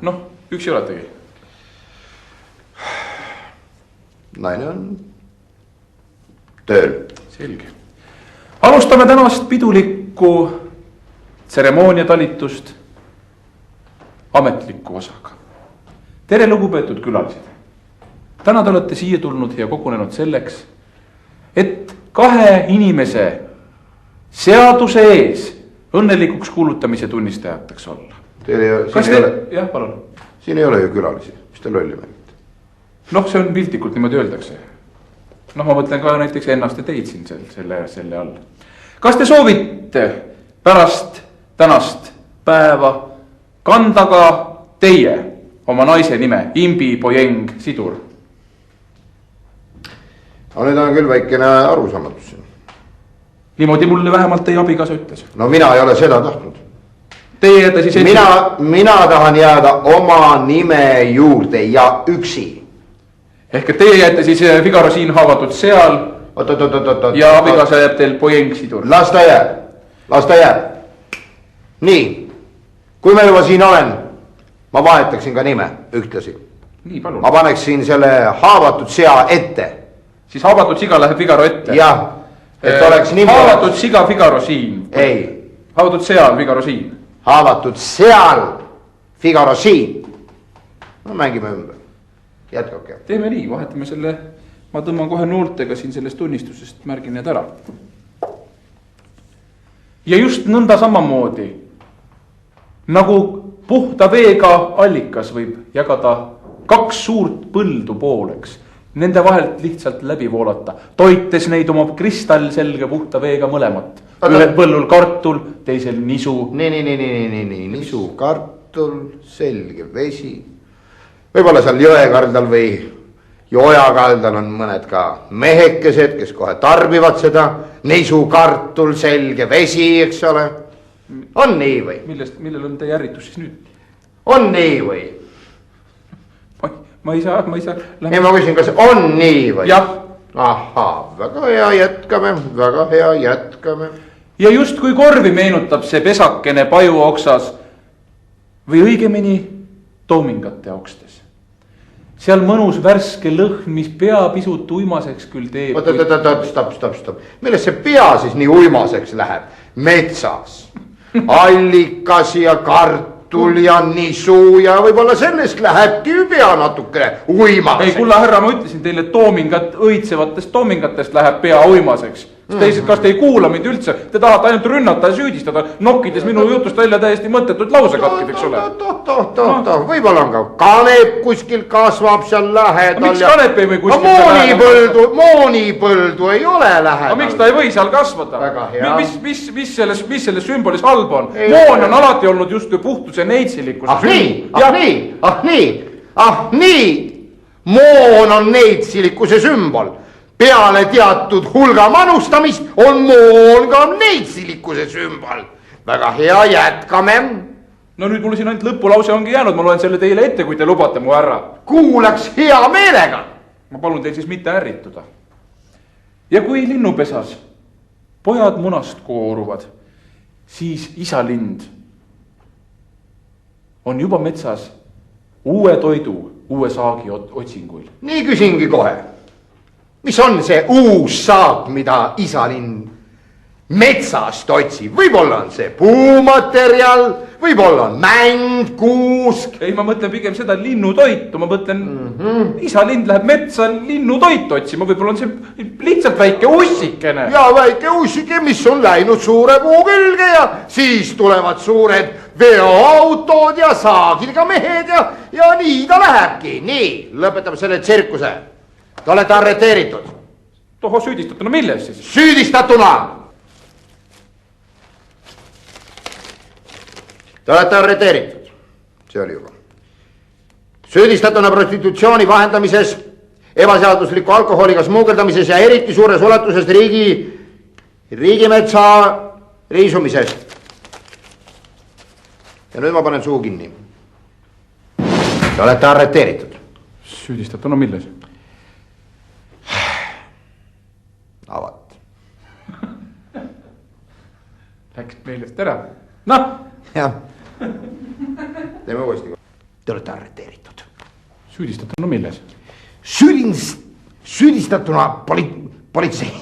noh, üksi oletegi. Naine on tööl. Selge. Alustame tänast pidulikku tseremooniatalitust ametliku osaga. Tere, lugupeetud külalised. Täna te olete siia tulnud ja kogunenud selleks, et kahe inimese seaduse ees õnnelikuks kuulutamise tunnistajateks olla. Jah, palun. Siin ei ole ju külalisi, mis te lolli mängite? Noh, see on piltlikult niimoodi öeldakse. Noh, ma mõtlen ka näiteks ennast ja teid siin selle all. Kas te soovite pärast tänast päeva kanda ka teie oma naise nime, Imbi Pojeng Sidur? No nüüd on küll väikene arusaamatus siin. Niimoodi mulle vähemalt teie abikaasa ütles. No mina ei ole seda tahtnud. Teie jääte siis... Mina tahan jääda oma nime juurde ja üksi. Ehk et teie jääte siis Figaro siin haavatud seal. Ja abikaasa jääb teil Pojeng Sidur. Las ta jääb. Nii, kui ma juba siin olen, ma vahetaksin ka nime ühtlasi. Nii, palun. Ma paneksin selle haavatud sea ette. Siis haavatud siga läheb Figaro ette. Jah, et oleks nimi. Haavatud siga Figaro siin. Ei. Haavatud seal Figaro siin. Haavatud seal Figaro siin. No mängime ümber. Jätkake. Teeme nii, vahetame selle, ma tõmban kohe nooltega siin sellest tunnistusest, märgin need ära. Ja just nõnda samamoodi, nagu puhta veega allikas võib jagada kaks suurt põldu pooleks, nende vahelt lihtsalt läbi voolata, toites neid oma kristallselge puhta veega mõlemat. Ühel põllul kartul, teisel nisu. Nii, nisu, kartul, selge vesi. Võib-olla seal jõekaldal või jojakaldal on mõned ka mehekesed, kes kohe tarbivad seda. Nisu, kartul, selge vesi, eks ole. On nii või? Millel on teie ärritus siis nüüd? On nii või? Ma ei saa. Ei, ma küsin, kas on nii või? Jah. Ahaa, väga hea, jätkame. Ja just kui korvi meenutab see pesakene paju oksas või õigemini toomingate okstes. Seal mõnus värske lõhn, mis pea pisut uimaseks küll teeb. Stopp. Millest see pea siis nii uimaseks läheb? Metsas. Allikas ja kartul ja nisu ja võib-olla sellest lähebki pea natukene uimaseks. Ei, kulla härra, ma ütlesin teile, õitsevatest toomingatest läheb pea uimaseks. Kas te ei kuula mind üldse? Te tahate ainult rünnata ja süüdistada, nokkides minu jutust välja täiesti mõttetut lausekatkid, eks ole. Võib-olla on ka kanep kuskil kasvab seal lähedal. Miks kanep ei või kuskil lähedal? Moonipõldu ei ole lähedal. Miks ta ei või seal kasvada? Väga hea. Mis selles sümbolis halb on? Moon on alati olnud justkui puhtuse neidsilikkuse sümbol. Ah nii. Moon on neidsilikkuse sümbol. Peale teatud hulga manustamist on moon ka neidsilikkuse sümbol. Väga hea, jätkame. No nüüd mulle siin ainult lõpulause ongi jäänud, ma loen selle teile ette, kui te lubate mu härra. Kuulaks hea meelega. Ma palun teil siis mitte ärrituda. Ja kui linnupesas pojad munast kooruvad, siis isa lind on juba metsas uue toidu, uue saagi otsinguil. Nii küsingi kohe. Mis on see uus saak, mida isalinn metsast otsib? Võib-olla on see puumaterjal, võib-olla on mänd, kuusk. Ei, ma mõtlen pigem seda linnutoitu, ma mõtlen isalind läheb metsa linnutoitu otsima, võib-olla on see lihtsalt väike ussikene. Ja väike ussike, mis on läinud suure puu külge ja siis tulevad suured veoautod ja saagidega mehed ja nii ta lähebki. Nii, lõpetame selle tsirkuse. Te olete arreteeritud. Toho süüdistatuna, milles siis? Süüdistatuna! Te olete arreteeritud. See oli juba. Süüdistatuna prostitutsiooni vahendamises, ebaseadusliku alkoholiga smuugeldamises ja eriti suures ulatuses riigimetsa riisumisest. ja nüüd ma panen suu kinni. Te olete arreteeritud. süüdistatuna milles? Avat. Läks meelest ära. Noh. jah. teeme uuesti. Te olete arreteeritud. süüdistatuna milles? Süüdistatuna politsei